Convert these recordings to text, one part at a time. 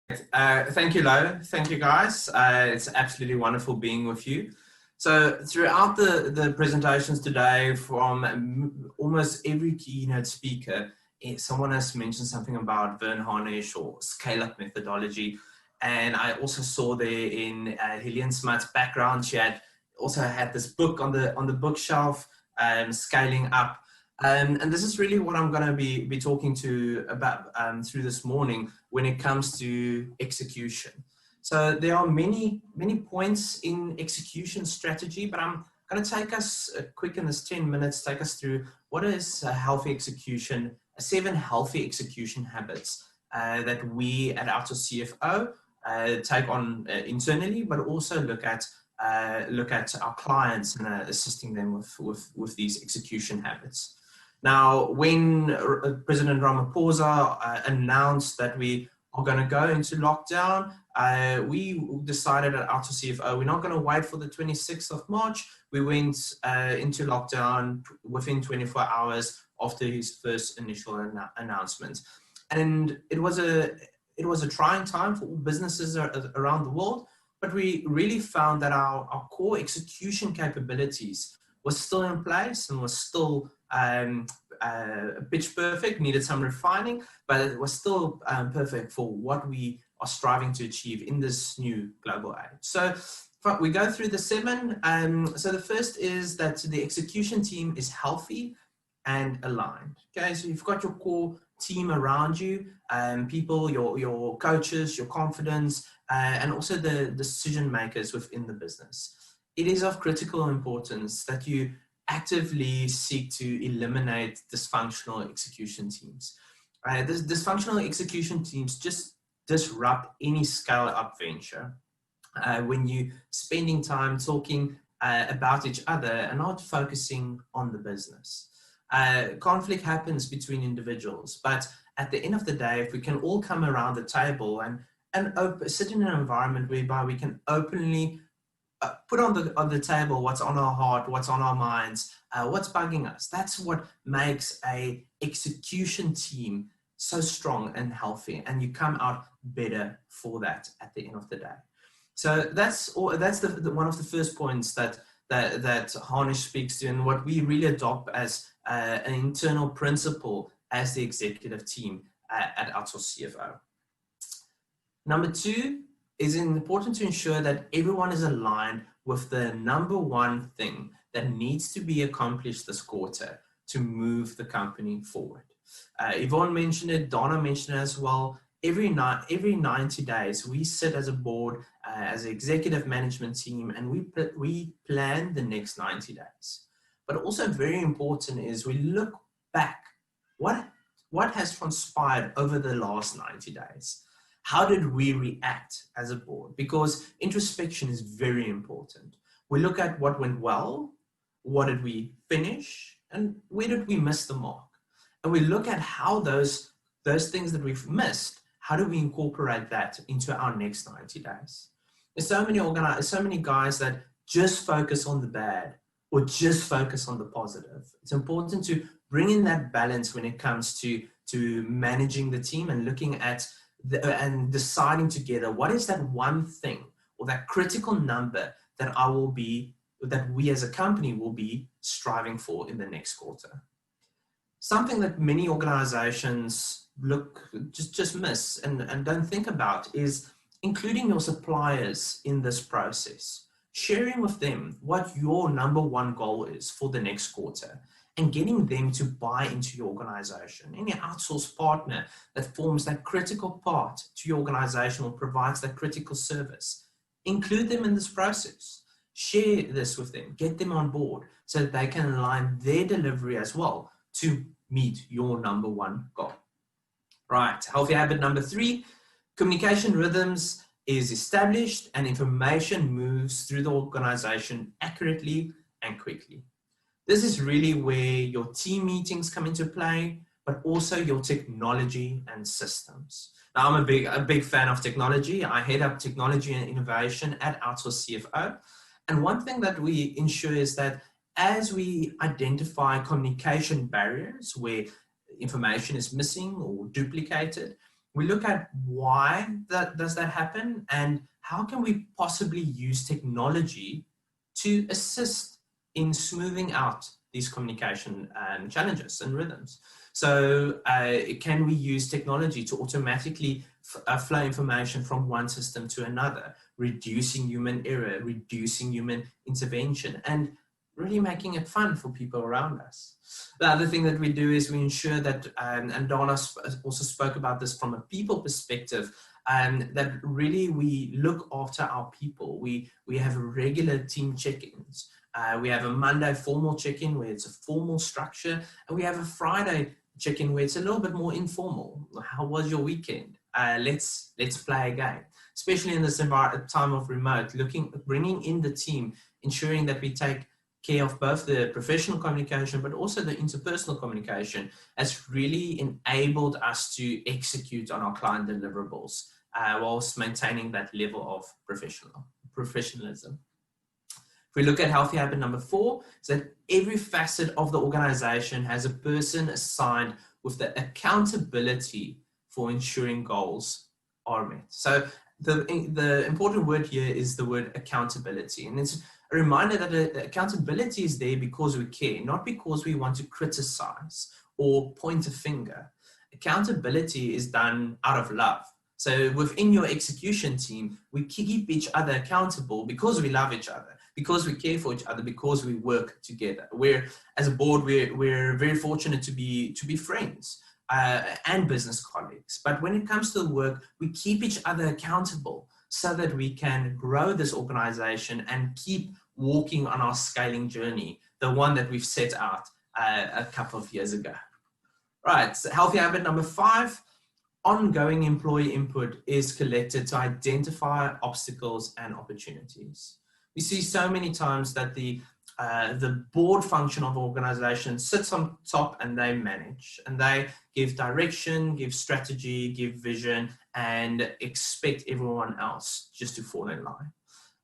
Thank you, Lo. Thank you, guys. It's absolutely wonderful being with you. So throughout the presentations today from almost every keynote speaker, someone has mentioned something about Vern Harnish or scale-up methodology. And I also saw there in Helene Smuts' background, she had also had this book on the bookshelf, Scaling Up. And this is really what I'm going to be talking to about through this morning when it comes to execution. So there are many points in execution strategy, but I'm going to take us quick in this 10 minutes, take us through what is a healthy execution, 7 healthy execution habits that we at Outsource CFO take on internally, but also look at our clients and assisting them with these execution habits. Now, when President Ramaphosa announced that we are going to go into lockdown, we decided at Outsource CFO, we're not going to wait for the 26th of March. We went into lockdown within 24 hours after his first initial announcement. And it was a trying time for all businesses around the world, but we really found that our core execution capabilities was still in place and was still pitch perfect, needed some refining, but it was still perfect for what we are striving to achieve in this new global age. So we go through the 7. So the first is that the execution team is healthy and aligned. Okay, so you've got your core team around you, people, your coaches, your confidence, and also the decision makers within the business. It is of critical importance that you actively seek to eliminate dysfunctional execution teams. Dysfunctional execution teams just disrupt any scale-up venture when you're spending time talking about each other and not focusing on the business. Conflict happens between individuals, but at the end of the day, if we can all come around the table and sit in an environment whereby we can openly put on the table what's on our heart, what's on our minds, what's bugging us. That's what makes a execution team so strong and healthy, and you come out better for that at the end of the day. So that's one of the first points that Harnish speaks to, and what we really adopt as an internal principle as the executive team at Outsource CFO. Number 2, is important to ensure that everyone is aligned with the number 1 thing that needs to be accomplished this quarter to move the company forward. Yvonne mentioned it, Donna mentioned it as well. Every 90 days, we sit as a board, as an executive management team, and we plan the next 90 days. But also very important is we look back. What has transpired over the last 90 days? How did we react as a board? Because introspection is very important. We look at what went well, what did we finish, and where did we miss the mark? And we look at how those things that we've missed, how do we incorporate that into our next 90 days? There's so many guys that just focus on the bad or just focus on the positive. It's important to bring in that balance when it comes to managing the team and looking at and deciding together what is that one thing or that critical number that we as a company will be striving for in the next quarter. Something that many organizations just miss and don't think about is including your suppliers in this process, sharing with them what your number 1 goal is for the next quarter, and getting them to buy into your organization. Any outsource partner that forms that critical part to your organization or provides that critical service, include them in this process. Share this with them, get them on board so that they can align their delivery as well to meet your number 1 goal. Right, healthy habit number 3, communication rhythms is established and information moves through the organization accurately and quickly. This is really where your team meetings come into play, but also your technology and systems. Now, I'm a big fan of technology. I head up technology and innovation at Outsource CFO. And one thing that we ensure is that as we identify communication barriers where information is missing or duplicated, We look at why does that happen, and how can we possibly use technology to assist in smoothing out these communication challenges and rhythms. So can we use technology to automatically flow information from one system to another, reducing human error, reducing human intervention, and really making it fun for people around us. The other thing that we do is we ensure that, and Donna also spoke about this from a people perspective, that really we look after our people. We have regular team check-ins. We have a Monday formal check-in where it's a formal structure, and we have a Friday check-in where it's a little bit more informal. How was your weekend? Let's play a game. Especially in this time of remote, bringing in the team, ensuring that we take care of both the professional communication, but also the interpersonal communication, has really enabled us to execute on our client deliverables whilst maintaining that level of professionalism. If we look at healthy habit number 4, is that every facet of the organization has a person assigned with the accountability for ensuring goals are met. So the important word here is the word accountability. And it's a reminder that accountability is there because we care, not because we want to criticize or point a finger. Accountability is done out of love. So within your execution team, we keep each other accountable because we love each other, because we care for each other, because we work together. As a board, we're very fortunate to be friends and business colleagues. But when it comes to the work, we keep each other accountable so that we can grow this organization and keep walking on our scaling journey, the one that we've set out a couple of years ago. Right, so healthy habit number 5, ongoing employee input is collected to identify obstacles and opportunities. We see so many times that the board function of an organization sits on top and they manage, and they give direction, give strategy, give vision, and expect everyone else just to fall in line.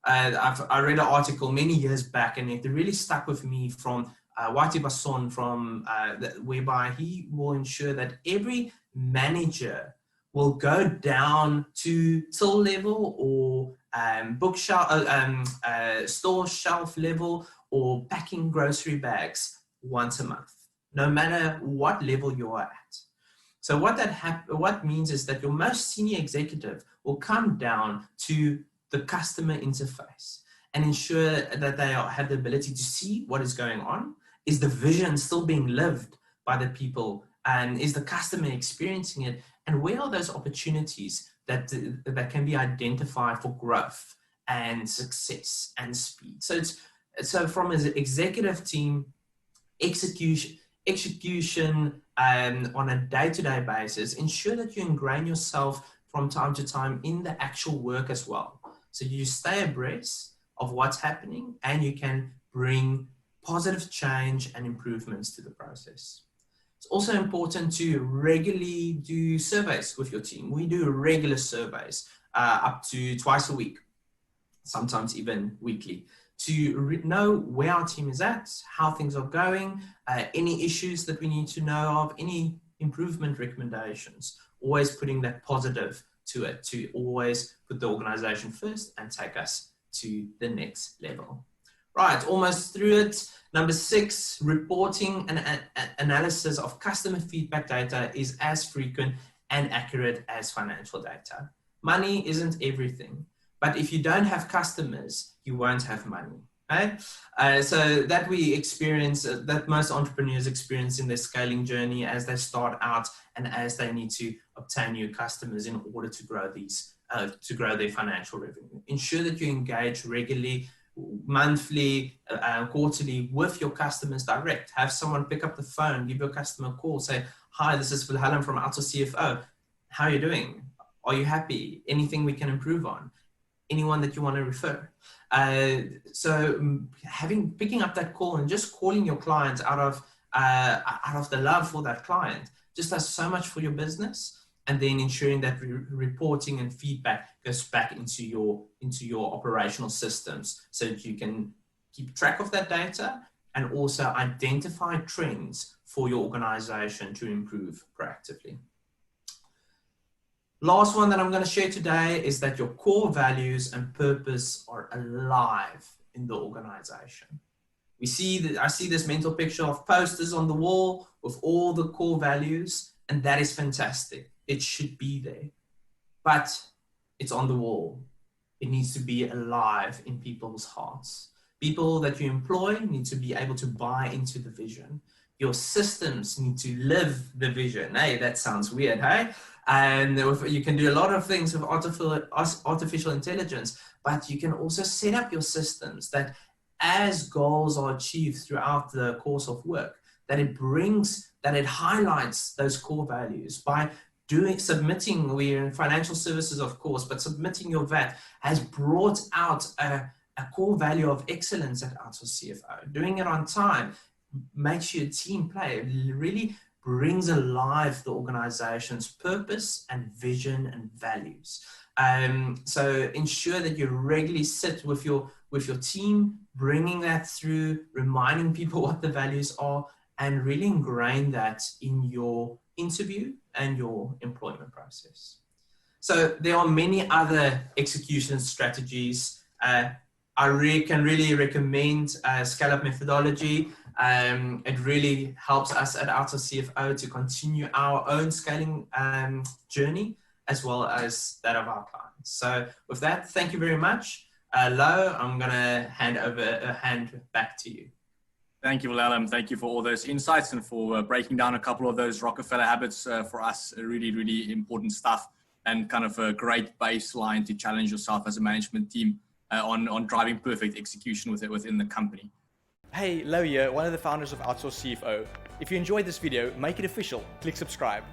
I read an article many years back, and it really stuck with me from Wati Bason, whereby he will ensure that every manager will go down to till level or bookshelf, store shelf level, or packing grocery bags once a month, no matter what level you are at. So what means is that your most senior executive will come down to the customer interface and ensure that they have the ability to see what is going on. Is the vision still being lived by the people? And is the customer experiencing it? And where are those opportunities that can be identified for growth and success and speed? So from an executive team, execution on a day-to-day basis, ensure that you ingrain yourself from time to time in the actual work as well. So you stay abreast of what's happening and you can bring positive change and improvements to the process. It's also important to regularly do surveys with your team. We do regular surveys up to twice a week, sometimes even weekly, to know where our team is at, how things are going, any issues that we need to know of, any improvement recommendations, always putting that positive to it, to always put the organization first and take us to the next level. Right, almost through it. Number 6, reporting and analysis of customer feedback data is as frequent and accurate as financial data. Money isn't everything, but if you don't have customers, you won't have money. Right? So that we experience, that most entrepreneurs experience in their scaling journey as they start out and as they need to obtain new customers in order to grow to grow their financial revenue. Ensure that you engage regularly, monthly, quarterly with your customers direct. Have someone pick up the phone, give your customer a call, say, hi, this is Wilhelm from Alto CFO. How are you doing? Are you happy? Anything we can improve on? Anyone that you want to refer? So picking up that call and just calling your clients out of the love for that client just does so much for your business. And then ensuring that reporting and feedback goes back into your operational systems so that you can keep track of that data and also identify trends for your organization to improve proactively. Last one that I'm going to share today is that your core values and purpose are alive in the organization. I see this mental picture of posters on the wall with all the core values, and that is fantastic. It should be there, but it's on the wall. It needs to be alive in people's hearts. People that you employ need to be able to buy into the vision. Your systems need to live the vision. Hey, that sounds weird, hey? And you can do a lot of things with artificial intelligence, but you can also set up your systems that as goals are achieved throughout the course of work, that it highlights those core values by submitting. We're in financial services, of course, but submitting your VAT has brought out a core value of excellence at Outsource CFO. Doing it on time makes you a team player. It really brings alive the organization's purpose and vision and values. So ensure that you regularly sit with your team, bringing that through, reminding people what the values are, and really ingrain that in your interview and your employment process. So there are many other execution strategies. I can really recommend scale-up methodology. It really helps us at Outsource CFO to continue our own scaling journey, as well as that of our clients. So with that, thank you very much. Lo, I'm going to hand back to you. Thank you, Wilhelm. Thank you for all those insights and for breaking down a couple of those Rockefeller habits for us. Really, really important stuff, and kind of a great baseline to challenge yourself as a management team on driving perfect execution within the company. Hey, Lo here, one of the founders of Outsource CFO. If you enjoyed this video, make it official. Click subscribe.